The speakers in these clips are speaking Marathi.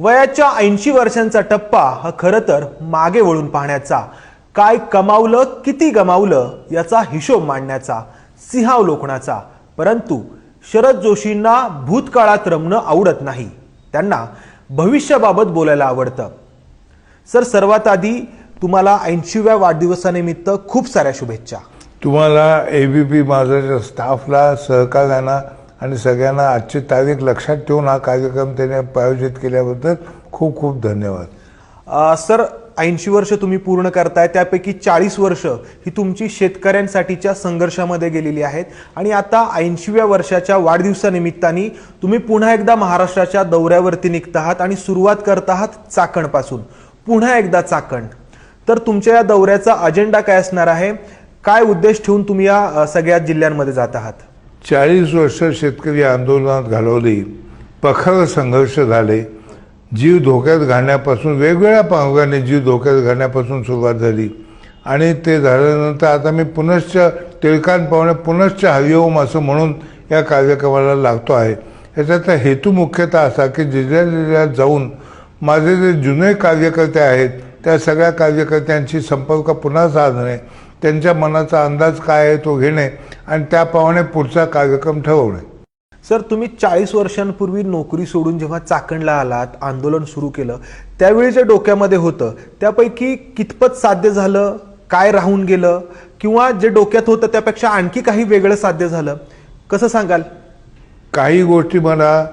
वयाच्या 80 वर्षांचा टप्पा हा खरं तर मागे वळून पाहण्याचा, काय कमावलं किती गमावलं याचा हिशोब मांडण्याचा, सिंहावलोकनाचा। परंतु शरद जोशींना भूतकाळात रमणं आवडत नाही, त्यांना भविष्याबाबत बोलायला आवडतं। सर, सर्वात आधी तुम्हाला 80व्या वाढदिवसानिमित्त खूप साऱ्या शुभेच्छा। तुम्हाला एबीपी माझ्या स्टाफला, सहकार्यांना आणि सगळ्यांना आजची तारीख लक्षात ठेवून हा कार्यक्रम त्याने आयोजित केल्याबद्दल खूप खूप धन्यवाद। सर, 80 वर्ष तुम्ही पूर्ण करताय, त्यापैकी 40 वर्ष ही तुमची शेतकऱ्यांसाठीच्या संघर्षामध्ये गेलेली आहेत आणि आता 80व्या वर्षाच्या वाढदिवसानिमित्ताने तुम्ही पुन्हा एकदा महाराष्ट्राच्या दौऱ्यावरती निघता आहात आणि सुरुवात करत आहात चाकणपासून। पुन्हा एकदा चाकण, तर तुमच्या या दौऱ्याचा अजेंडा काय असणार आहे? काय उद्देश ठेवून तुम्ही या सगळ्या जिल्ह्यांमध्ये जात आहात? 40 वर्ष शेतकरी आंदोलनात घालवली, प्रखर संघर्ष झाले, जीव धोक्यात घालण्यापासून वेगवेगळ्या मार्गाने जीव धोक्यात घालण्यापासून सुरुवात झाली आणि ते झाल्यानंतर आता मी पुनश्च टिळकांत पाहुणे पुनश्च हरिओम असं म्हणून या कार्यक्रमाला लागतो आहे। याचा हेतू मुख्यतः असा की जिल्ह्यात जाऊन माझे जे जुने कार्यकर्ते आहेत त्या सगळ्या कार्यकर्त्यांशी संपर्क पुन्हा साधणे, त्यांच्या मनाचा अंदाज काय आहे तो घेणे आणि त्याप्रमाणे पुढचा कार्यक्रम ठरवणे। सर, तुम्ही 40 वर्षांपूर्वी नोकरी सोडून जेव्हा चाकणला आलात, आंदोलन सुरू केलं, त्यावेळी जे डोक्यामध्ये होतं त्यापैकी कितपत साध्य झालं, काय राहून गेलं, किंवा जे डोक्यात होतं त्यापेक्षा आणखी काही वेगळं साध्य झालं, कसं सांगाल? काही गोष्टी मला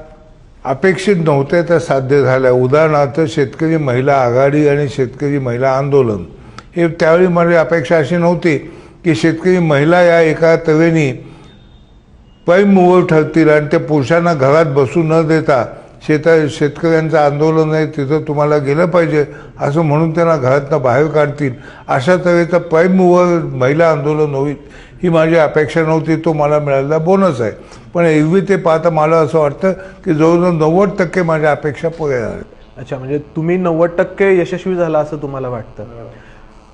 अपेक्षित नव्हत्या त्या साध्य झाल्या। उदाहरणार्थ शेतकरी महिला आघाडी आणि शेतकरी महिला आंदोलन, हे त्यावेळी माझी अपेक्षा अशी नव्हती की शेतकरी महिला या एका तऱ्हेने पैमूवर ठरतील आणि ते पुरुषांना घरात बसू न देता शेतकऱ्यांचं आंदोलन आहे तिथं तुम्हाला गेलं पाहिजे असं म्हणून त्यांना घरातनं बाहेर काढतील, अशा तऱ्हेचं पैमूवर महिला आंदोलन होईल ही माझी अपेक्षा नव्हती। तो मला मिळालेला बोनस आहे। पण एरवी ते पाहता मला असं वाटतं की जवळजवळ 90% माझ्या अपेक्षा पुऱ्या झाल्या। अच्छा, म्हणजे तुम्ही 90% यशस्वी झाला असं तुम्हाला वाटतं?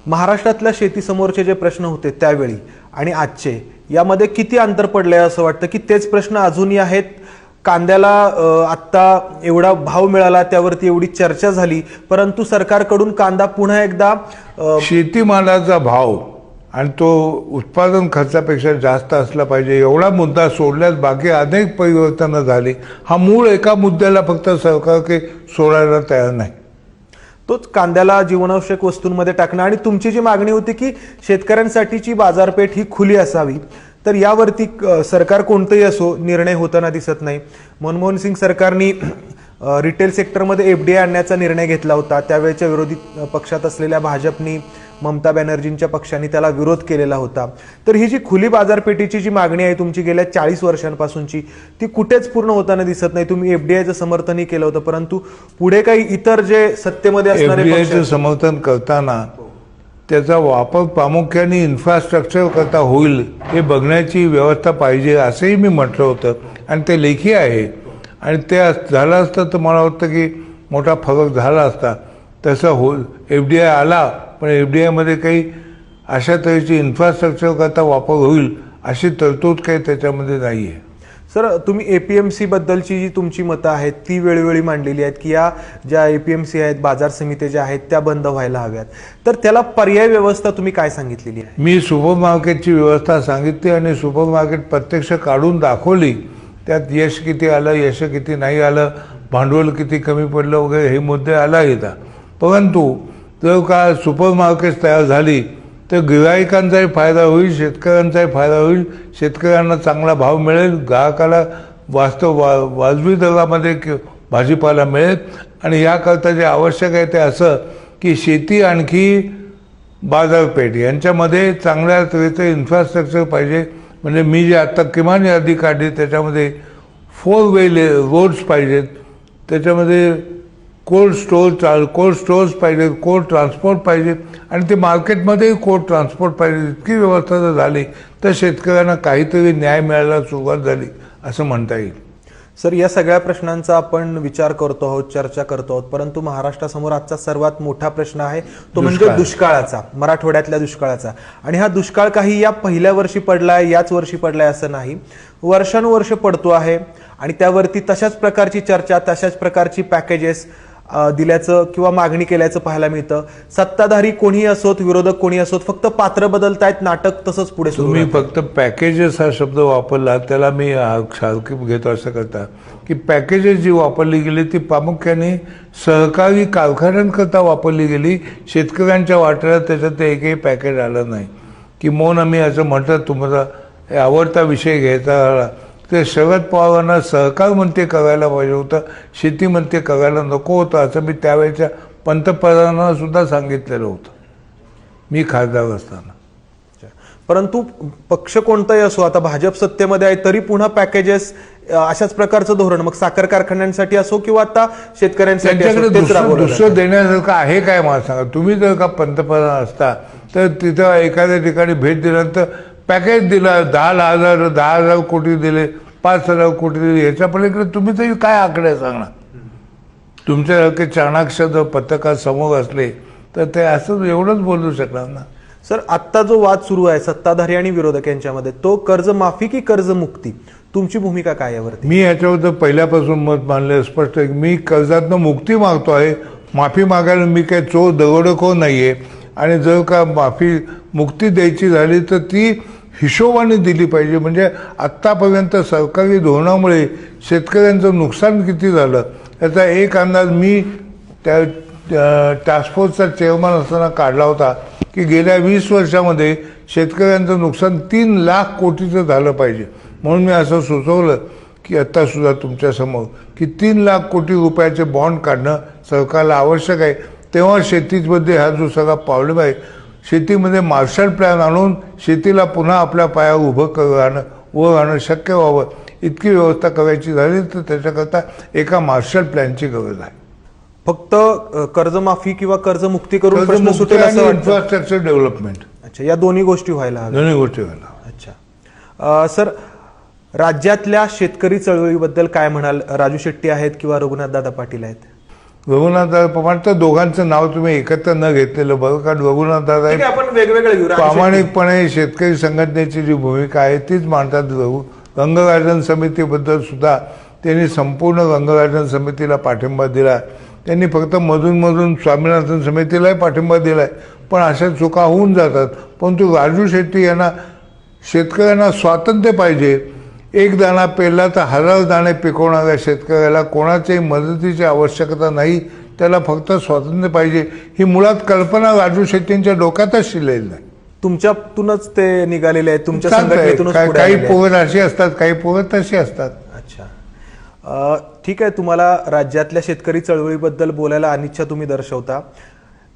महाराष्ट्रातल्या शेतीसमोरचे जे प्रश्न होते त्यावेळी आणि आजचे यामध्ये किती अंतर पडलंय असं वाटतं की तेच प्रश्न अजूनही आहेत? कांद्याला आत्ता एवढा भाव मिळाला, त्यावरती एवढी चर्चा झाली, परंतु सरकारकडून कांदा पुन्हा एकदा शेतीमालाचा भाव आणि तो उत्पादन खर्चापेक्षा जास्त असला पाहिजे एवढा मुद्दा सोडल्यास बाकी अनेक परिवर्तनं झाली। हा मूळ एका मुद्द्याला फक्त सरकार काही सोडायला तयार नाही, तोच कांद्याला जीवनावश्यक वस्तूंमध्ये टाकणं। आणि तुमची जी मागणी होती की शेतकऱ्यांसाठीची बाजारपेठ ही खुली असावी, तर यावरती सरकार कोणतंही असो निर्णय होताना दिसत नाही। मनमोहन सिंग सरकारने रिटेल सेक्टरमध्ये FDI आणण्याचा निर्णय घेतला होता, त्यावेळेच्या विरोधी पक्षात असलेल्या भाजपनी, ममता बॅनर्जींच्या पक्षाने त्याला विरोध केलेला होता। तर ही जी खुली बाजारपेठीची जी मागणी आहे तुमची गेल्या 40 वर्षांपासूनची, ती कुठेच पूर्ण होताना दिसत नाही। तुम्ही FDIचं समर्थनही केलं होतं, परंतु पुढे काही इतर जे सत्तेमध्ये असणारे FDIचं समर्थन करताना त्याचा वापर प्रामुख्याने इन्फ्रास्ट्रक्चर करता होईल हे बघण्याची व्यवस्था पाहिजे असंही मी म्हटलं होतं आणि ते लेखी आहे आणि ते झालं असतं तर मला वाटतं की मोठा फरक झाला असता। तसं FDI आला, पण FDIमध्ये काही अशा तऱ्हेची इन्फ्रास्ट्रक्चर करता वापर होईल अशी तरतूद काही त्याच्यामध्ये नाही आहे। सर, तुम्ही APMC बद्दलची जी तुमची मतं आहेत ती वेळोवेळी मांडलेली आहेत की या ज्या APMC आहेत, बाजार समित्या ज्या आहेत त्या बंद व्हायला हव्यात, तर त्याला पर्याय व्यवस्था तुम्ही काय सांगितलेली आहे? मी सुपर मार्केटची व्यवस्था सांगितली आणि सुपर मार्केट प्रत्यक्ष काढून दाखवली। त्यात यश किती आलं, यश किती नाही आलं, भांडवल किती कमी पडलं वगैरे हे मुद्दे आला येतात। परंतु जर का सुपर मार्केट तयार झाली तर गिराईकांचाही फायदा होईल, शेतकऱ्यांचाही फायदा होईल, शेतकऱ्यांना चांगला भाव मिळेल, ग्राहकाला वाजवी दरामध्ये भाजीपाला मिळेल आणि याकरता जे आवश्यक आहे ते असं की शेती आणखी बाजारपेठ यांच्यामध्ये चांगल्या तऱ्हेचं इन्फ्रास्ट्रक्चर पाहिजे। म्हणजे मी जे आत्ता किमान यादी काढली त्याच्यामध्ये 4 वे रोड्स पाहिजेत, त्याच्यामध्ये कोल्ड स्टोअर्स पाहिजे, कोल्ड ट्रान्सपोर्ट पाहिजे आणि ते मार्केटमध्येही कोल्ड ट्रान्सपोर्ट पाहिजे। इतकी व्यवस्था जर झाली तर शेतकऱ्यांना काहीतरी न्याय मिळायला सुरुवात झाली असं म्हणता येईल। सर, या सगळ्या प्रश्नांचा आपण विचार करतो आहोत, चर्चा करतो आहोत, परंतु महाराष्ट्रासमोर आजचा सर्वात मोठा प्रश्न आहे तो म्हणजे दुष्काळाचा, मराठवाड्यातल्या दुष्काळाचा। आणि हा दुष्काळ काही या पहिल्या वर्षी पडलाय, याच वर्षी पडलाय असं नाही, वर्षानुवर्ष पडतो आहे आणि त्यावरती तशाच प्रकारची चर्चा, तशाच प्रकारची पॅकेजेस दिल्याचं किंवा मागणी केल्याचं पाहायला मिळतं. सत्ताधारी कोणीही असोत, विरोधक कोणी असोत, फक्त पात्र बदलतायत, नाटक तसंच पुढे सुरू तुम्ही राहतंय. फक्त पॅकेजेस हा शब्द वापरला, त्याला मी सारखी घेतो असं करता की पॅकेजेस जी वापरली गेली ती प्रामुख्याने सहकारी कारखान्यांकरता वापरली गेली. शेतकऱ्यांच्या वाट्याला त्याच्यात एकही पॅकेज आलं नाही. की मौन आम्ही असं म्हटलं, तुम्हाला आवडता विषय घ्यायचा ते शरद पवारांना सहकार मंत्री करायला पाहिजे होतं, शेती मंत्री करायला नको होतं, असं मी त्यावेळेच्या पंतप्रधानांना सुद्धा सांगितलेलं होतं मी खासदार असताना. परंतु पक्ष कोणताही असो, आता भाजप सत्तेमध्ये आहे तरी पुन्हा पॅकेजेस अशाच प्रकारचं धोरण, मग साखर कारखान्यांसाठी असो किंवा आता शेतकऱ्यांसाठी असो, त्यांच्याकडे तेच राबवलं दुसरं जातं. देण्यासारखं आहे काय मला सांगा. तुम्ही जर का पंतप्रधान असता तर तिथं एखाद्या ठिकाणी भेट दिल्यानंतर पॅकेज दिला, 10,000 कोटी दिले, 5,000 कोटी दिले, याच्या पलीकडे तुम्ही तरी काय आकडे सांगणार. तुमच्यासारखे चाणाक्ष जर पत्रकार समोर असले तर ते असं एवढंच बोलू शकणार ना. सर, आत्ता जो वाद सुरू आहे सत्ताधारी आणि विरोधक यांच्यामध्ये, तो कर्जमाफी की कर्जमुक्ती, तुमची भूमिका काय यावरती? मी याच्याबद्दल पहिल्यापासून मत मानलं स्पष्ट आहे की मी कर्जातनं मुक्ती मागतो आहे. माफी मागायला मी काही चोर दरोडेखोर नाही आहे. आणि जर का मुक्ती द्यायची झाली तर ती हिशोबाने दिली पाहिजे. म्हणजे आत्तापर्यंत सरकारी धोरणामुळे शेतकऱ्यांचं नुकसान किती झालं याचा एक अंदाज मी त्या टास्कफोर्सचा चेअरमन असताना काढला होता की गेल्या 20 वर्षामध्ये शेतकऱ्यांचं नुकसान 3 लाख कोटीचं झालं पाहिजे. म्हणून मी असं सुचवलं की आत्तासुद्धा तुमच्यासमोर की 3 लाख कोटी रुपयाचे बॉन्ड काढणं सरकारला आवश्यक आहे. तेव्हा शेतीमध्ये हा जो सगळा प्रॉब्लेम आहे, शेतीमध्ये मार्शल प्लॅन आणून शेतीला पुन्हा आपल्या पायावर उभं राहणं शक्य व्हावं, इतकी व्यवस्था करायची झाली तर त्याच्याकरता एका मार्शल प्लॅनची गरज आहे. फक्त कर्जमाफी किंवा कर्जमुक्ती करून प्रश्न सुटेल असं वाटतं? इन्फ्रास्ट्रक्चर डेव्हलपमेंट, अच्छा, या दोन्ही गोष्टी व्हायला हव्या. दोन्ही गोष्टी व्हायला. अच्छा सर, राज्यातल्या शेतकरी चळवळीबद्दल काय म्हणाल? राजू शेट्टी आहेत किंवा रघुनाथदादा पाटील आहेत? रघुनाथदादा पवार, तर दोघांचं नाव तुम्ही एकत्र न घेतलेलं बरं. कारण रघुनाथदादा ठीक आहे, आपण वेगवेगळे घेऊ. राजू शेट्टी. प्रामाणिकपणे शेतकरी संघटनेची जी भूमिका आहे तीच मांडतात. रंगराजन समितीबद्दल सुद्धा त्यांनी संपूर्ण रंगराजन समितीला पाठिंबा दिला. त्यांनी फक्त मधून स्वामीनाथन समितीलाही पाठिंबा दिलाय. पण अशा चुका होऊन जातात. परंतु राजू शेट्टी यांना शेतकऱ्यांना स्वातंत्र्य पाहिजे. एक दाणा पेरला तर 1000 दाणे पिकवणाऱ्या शेतकऱ्याला कोणाच्याही मदतीची आवश्यकता नाही, त्याला फक्त स्वातंत्र्य पाहिजे. ही मुळात कल्पना राजू शेट्टींच्या डोक्यातच शिरलेली नाही. तुमच्यातूनच ते निघालेले आहेत, तुमच्या संघटनेतूनच पुढे काही आलेले आहेत. पोरं अशी असतात, काही पोरं तशी असतात. अच्छा, ठीक आहे. तुम्हाला राज्यातल्या शेतकरी चळवळीबद्दल बोलायला अनिच्छा तुम्ही दर्शवता.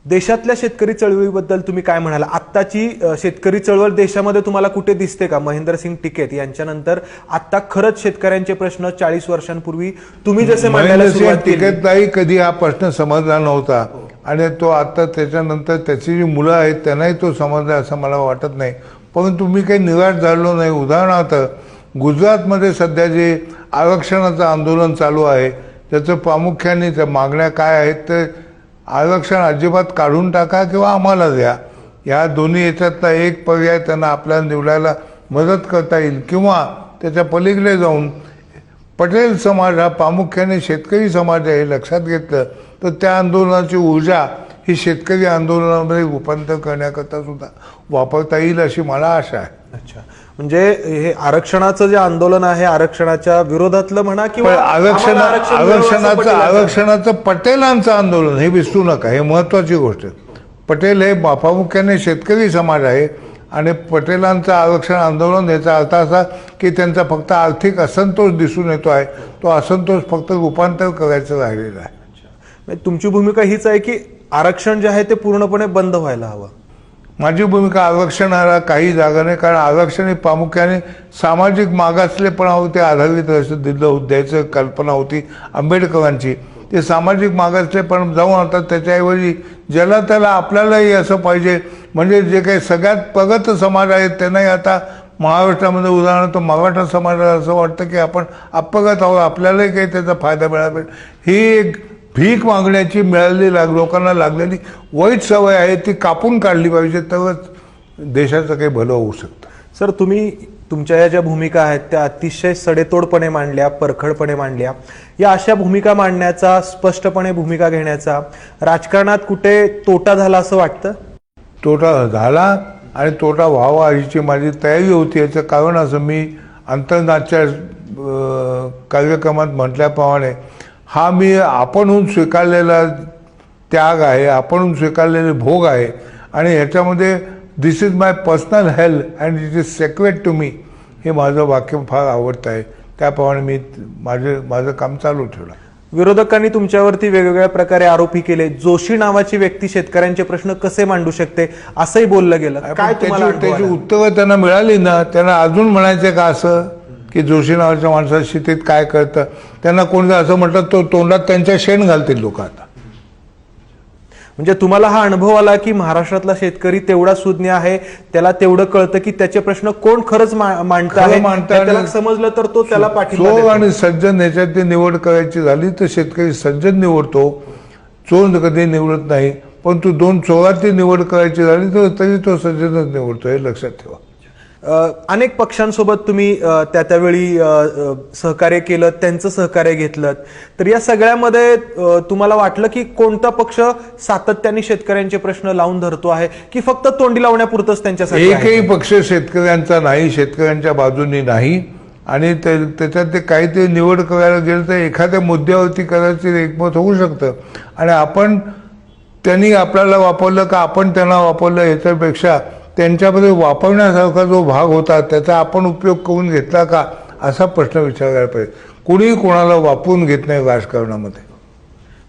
देशातल्या शेतकरी चळवळीबद्दल तुम्ही काय म्हणाल? आत्ताची शेतकरी चळवळ देशामध्ये तुम्हाला कुठे दिसते का? महेंद्रसिंग टिकेत यांच्यानंतर आता खरंच शेतकऱ्यांचे प्रश्न 40 वर्षांपूर्वी तुम्ही जसे मांडायला सुरुवात केली, टिकेतलाही कधी हा प्रश्न समजला नव्हता. आणि तो आता त्याच्यानंतर त्याची जी मुलं आहेत त्यांनाही तो समजला असं मला वाटत नाही. परंतु मी काही निराश झालो नाही. उदाहरणार्थ गुजरातमध्ये सध्या जे आरक्षणाचं आंदोलन चालू आहे त्याचं प्रामुख्याने त्या मागण्या काय आहेत तर आरक्षण अजिबात काढून टाका किंवा आम्हाला द्या. या दोन्ही याच्यातला एक पर्याय त्यांना आपल्याला निवडायला मदत करता येईल. किंवा त्याच्या पलीकडे जाऊन पटेल समाज हा प्रामुख्याने शेतकरी समाज आहे हे लक्षात घेतलं तर त्या आंदोलनाची ऊर्जा ही शेतकरी आंदोलनामध्ये रूपांतर करण्याकरता सुद्धा वापरता येईल अशी मला आशा आहे. अच्छा, म्हणजे हे आरक्षणाचं जे आंदोलन आहे, आरक्षणाच्या विरोधातलं म्हणा किंवा आरक्षणाचं पटेलांचं आंदोलन हे विसरू नका. हे महत्वाची गोष्ट आहे. पटेल हे प्रामुख्याने शेतकरी समाज आहे आणि पटेलांचं आरक्षण आंदोलन याचा अर्थ असा की त्यांचा फक्त आर्थिक असंतोष दिसून येतो आहे. तो असंतोष फक्त रूपांतर करायचं राहिलेला आहे. तुमची भूमिका हीच आहे की आरक्षण जे आहे ते पूर्णपणे बंद व्हायला हवं? माझी भूमिका आरक्षणाला काही जागा नाही. कारण आरक्षण हे प्रामुख्याने सामाजिक मागासलेपणावरती आधारित असं दिलं द्यायचं कल्पना होती आंबेडकरांची. ते सामाजिक मागासलेपण जाऊन आता त्याच्याऐवजी ज्याला त्याला आपल्यालाही असं पाहिजे. म्हणजे जे काही सगळ्यात प्रगत समाज आहेत त्यांनाही आता महाराष्ट्रामध्ये उदाहरणार्थ मराठा समाजाला असं वाटतं की आपण अप्रगत आहोत, आपल्यालाही काही त्याचा फायदा मिळाला पाहिजे. ही एक भीक मागण्याची लोकांना लागलेली वाईट सवय आहे, ती कापून काढली पाहिजे तरच देशाचं काही भलं होऊ शकतं. सर, तुम्ही तुमच्या या ज्या भूमिका आहेत त्या अतिशय सडेतोडपणे मांडल्या, परखडपणे मांडल्या. या अशा भूमिका मांडण्याचा, स्पष्टपणे भूमिका घेण्याचा राजकारणात कुठे तोटा झाला असं वाटतं? तोटा झाला आणि तोटा व्हावा अशी माझी तयारी होती. याचं कारण असं, मी अंतर्नाथच्या कार्यक्रमात म्हटल्याप्रमाणे हा मी आपणहून स्वीकारलेला त्याग आहे, आपणहून स्वीकारलेले भोग आहे आणि ह्याच्यामध्ये this is my personal health and it is secret to me, हे माझं वाक्य फार आवडतं आहे. त्याप्रमाणे मी माझं काम चालू ठेवलं. विरोधकांनी तुमच्यावरती वेगवेगळ्या प्रकारे आरोपही केले. जोशी नावाची व्यक्ती शेतकऱ्यांचे प्रश्न कसे मांडू शकते असंही बोललं गेलं. काय तुम्हाला त्याची उत्तरं त्यांना मिळाली ना, त्यांना अजून म्हणायचं का असं की जोशी नावाच्या माणसाच्या स्थितीत काय करतं? त्यांना कोणी असं म्हटलं तो तोंडात त्यांच्या शेण घालतील लोक. आता म्हणजे तुम्हाला हा अनुभव आला की महाराष्ट्रातला शेतकरी तेवढा सुज्ञ आहे, त्याला तेवढं कळतं की त्याचे प्रश्न कोण खरंच मांडत आहे, त्याला समजलं तर तो त्याला पाठिंबा देतो. आणि सज्जन ह्याच्यात निवड करायची झाली तर शेतकरी सज्जन निवडतो, चोर कधी निवडत नाही. पण तू दोन चोराची निवड करायची झाली तर तरी तो सज्जनच निवडतो, हे लक्षात ठेवा. अनेक पक्षांसोबत तुम्ही त्यावेळी सहकार्य केलं, त्यांचं सहकार्य घेतलं, तर या सगळ्यामध्ये तुम्हाला वाटलं की कोणता पक्ष सातत्याने शेतकऱ्यांचे प्रश्न लावून धरतो आहे की फक्त तोंडी लावण्यापुरतंच त्यांच्यासाठी? एकही पक्ष शेतकऱ्यांचा नाही, शेतकऱ्यांच्या बाजूनी नाही. आणि त्याच्यात ते काहीतरी निवड करायला गेलं तर एखाद्या मुद्द्यावरती करायचं एकमत होऊ शकतं. आणि आपण त्यांनी आपल्याला वापरलं का आपण त्यांना वापरलं याच्यापेक्षा त्यांच्यामध्ये वापरण्यासारखा जो भाग होता त्याचा आपण उपयोग करून घेतला का असा प्रश्न विचारायला पाहिजे. कुणीही कोणाला वापरून घेत नाही राजकारणामध्ये.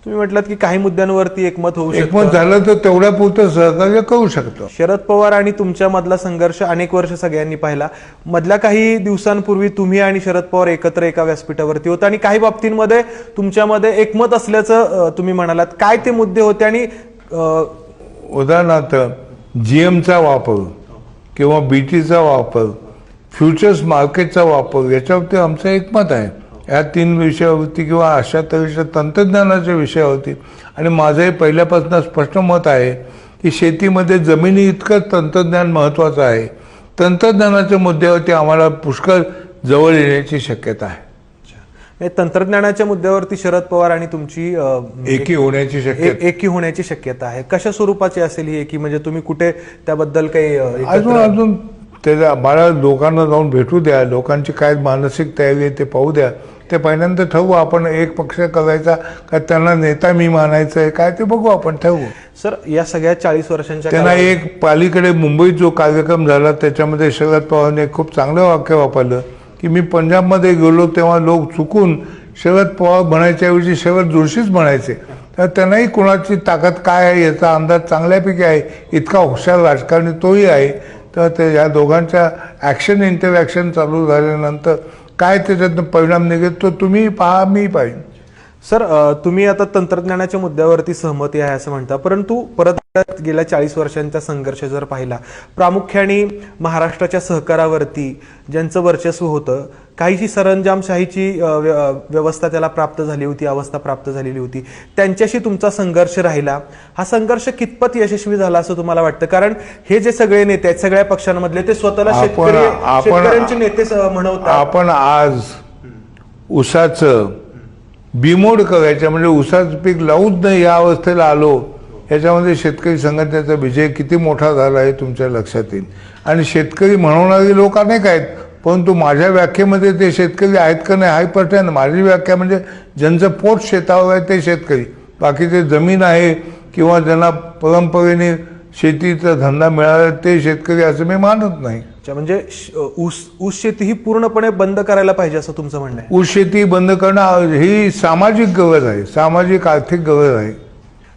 तुम्ही म्हटलात की काही मुद्द्यांवरती एकमत होऊ शकतं, एकमत झालं तर तेवढ्या पुरतं सहकार्य करू शकतो. शरद पवार आणि तुमच्या मधला संघर्ष अनेक वर्ष सगळ्यांनी पाहिला. मधल्या काही दिवसांपूर्वी तुम्ही आणि शरद पवार एकत्र एका व्यासपीठावरती होता आणि काही बाबतींमध्ये तुमच्यामध्ये एकमत असल्याचं तुम्ही म्हणालात. काय ते मुद्दे होते? आणि उदाहरणार्थ जीएमचा वापर किंवा बीटीचा वापर, फ्युचर्स मार्केटचा वापर, याच्यावरती आमचं एकमत आहे. या 3 विषयावरती किंवा अशा तऱ्हेच्या तंत्रज्ञानाच्या विषयावरती. आणि माझंही पहिल्यापासून स्पष्ट मत आहे की शेतीमध्ये जमिनी इतकं तंत्रज्ञान महत्त्वाचं आहे. तंत्रज्ञानाच्या मुद्द्यावरती आम्हाला पुष्कळ जवळ येण्याची शक्यता आहे. तंत्रज्ञानाच्या मुद्द्यावरती शरद पवार आणि तुमची एकी होण्याची शक्यता आहे. कशा स्वरूपाची असेल ही एकी? म्हणजे तुम्ही कुठे त्याबद्दल काही अजून त्याच्या मला लोकांना जाऊन भेटू द्या, लोकांची काय मानसिक तयारी आहे ते पाहू द्या. ते पहिल्यांदा ठरवू आपण एक पक्ष करायचा का त्यांना नेता मी मानायचं आहे काय ते बघू, आपण ठरवू. सर, या सगळ्या 40 वर्षांच्या त्यांना एक पालीकडे मुंबईत जो कार्यक्रम झाला त्याच्यामध्ये शरद पवारने खूप चांगलं वाक्य वापरलं की मी पंजाबमध्ये गेलो तेव्हा लोक चुकून शरद पवार म्हणायच्याऐवजी शरद जोशीच म्हणायचे. तर त्यांनाही कुणाची ताकद काय आहे याचा अंदाज चांगल्यापैकी आहे. इतका हुशार राजकारणी तोही आहे. तर ते या दोघांच्या ॲक्शन इंटरॅक्शन चालू झाल्यानंतर काय त्याच्यातनं परिणाम निघेल तो तुम्ही पहा, मी पाहिजे. सर, तुम्ही आता तंत्रज्ञानाच्या मुद्द्यावरती सहमती आहे असं म्हणता, परंतु परत गेल्या 40 वर्षांचा संघर्ष जर पाहिला, प्रामुख्याने महाराष्ट्राच्या सहकारावरती ज्यांचं वर्चस्व होतं, काहीशी सरंजामशाहीची व्यवस्था त्याला प्राप्त झाली होती, अवस्था प्राप्त झालेली होती, त्यांच्याशी तुमचा संघर्ष राहिला. हा संघर्ष कितपत यशस्वी झाला असं तुम्हाला वाटतं? कारण हे जे सगळे नेते आहेत सगळ्या पक्षांमधले, ते स्वतःला शेतकऱ्यांचे नेते म्हणवतात. आपण आज ऊसाचं बिमोड करायचं म्हणजे ऊसाचं पीक लावूच नाही या अवस्थेला आलो, याच्यामध्ये शेतकरी संघटनेचा विजय किती मोठा झाला आहे तुमच्या लक्षात येईल. आणि शेतकरी म्हणवणारी लोक अनेक आहेत, परंतु माझ्या व्याख्येमध्ये ते शेतकरी आहेत का नाही हाही प्रश्न आहे. माझी व्याख्या म्हणजे ज्यांचं पोट शेतावर आहे ते शेतकरी, बाकीचे जमीन आहे किंवा ज्यांना परंपरेने शेतीचा धंदा मिळाला ते शेतकरी असं मी मानत नाही. म्हणजे ऊस शेती ही पूर्णपणे बंद करायला पाहिजे असं तुमचं म्हणणं आहे? ऊस शेती बंद करणं ही सामाजिक गरज आहे, सामाजिक आर्थिक गरज आहे.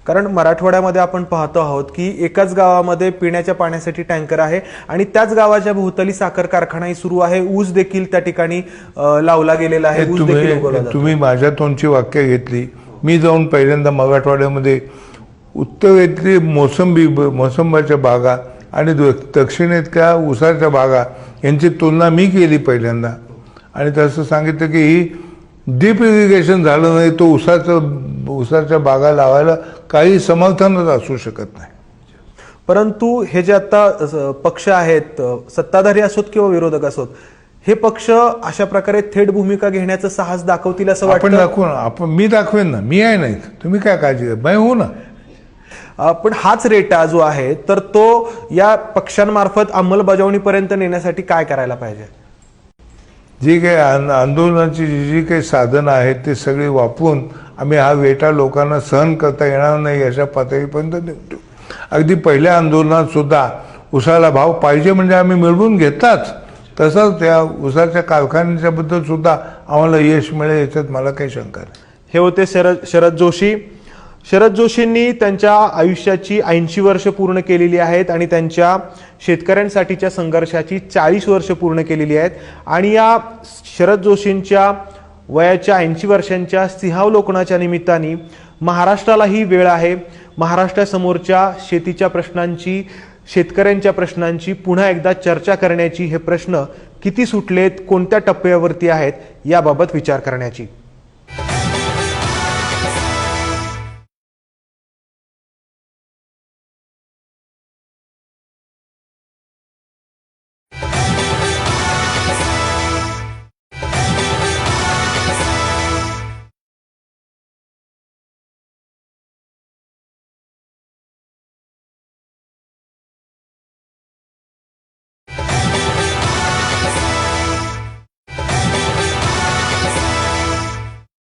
कारण मराठवाड्यामध्ये आपण पाहतो आहोत की एकाच गावामध्ये पिण्याच्या पाण्यासाठी टँकर आहे आणि त्याच गावाच्या भोवताली साखर कारखानाही सुरू आहे. ऊस देखील त्या ठिकाणी लावला गेलेला आहे. तुम्ही माझ्या तोंडची वाक्य घेतली. मी जाऊन पहिल्यांदा मराठवाड्यामध्ये उत्तरेतली मोसंबाच्या बागा आणि दक्षिणेतल्या ऊसाच्या बागा यांची तुलना मी केली पहिल्यांदा. आणि तसं सांगितलं की ही डीप इरिगेशन झालं नाही तो ऊसाच्या बागा लावायला काही समर्थनच असू शकत नाही. परंतु हे जे आता पक्ष आहेत, सत्ताधारी असोत किंवा विरोधक असोत, हे पक्ष अशा प्रकारे थेट भूमिका घेण्याचं साहस दाखवतील असं आपण वाटतं? दाखवू मी दाखवेन ना, मी आहे नाही, तुम्ही काय काळजी घ्या, मैं हो ना. पण हाच रेटा जो आहे तर तो या पक्षांमार्फत अंमलबजावणीपर्यंत नेण्यासाठी काय करायला पाहिजे? जी काही आंदोलनाची जी काही साधनं आहेत ते सगळी वापरून आम्ही हा वेटा लोकांना सहन करता येणार नाही अशा पातळीपर्यंत निघतो. अगदी पहिल्या आंदोलनात सुद्धा उसाला भाव पाहिजे म्हणजे आम्ही मिळवून घेतलाच. तसंच त्या उसाच्या कारखान्याच्याबद्दल सुद्धा आम्हाला यश मिळेल याच्यात मला काही शंका नाही. हे होते शरद जोशी. शरद जोशींनी त्यांच्या आयुष्याची 80 वर्ष पूर्ण केलेली आहेत आणि त्यांच्या शेतकऱ्यांसाठीच्या संघर्षाची 40 वर्ष पूर्ण केलेली आहेत. आणि या शरद जोशींच्या वयाच्या 80 वर्षांच्या सिंहावलोकनाच्या निमित्ताने महाराष्ट्राला ही वेळ आहे. महाराष्ट्रासमोरच्या शेतीच्या प्रश्नांची, शेतकऱ्यांच्या प्रश्नांची पुन्हा एकदा चर्चा करण्याची, हे प्रश्न किती सुटलेत, कोणत्या टप्प्यावरती आहेत याबाबत विचार करण्याची.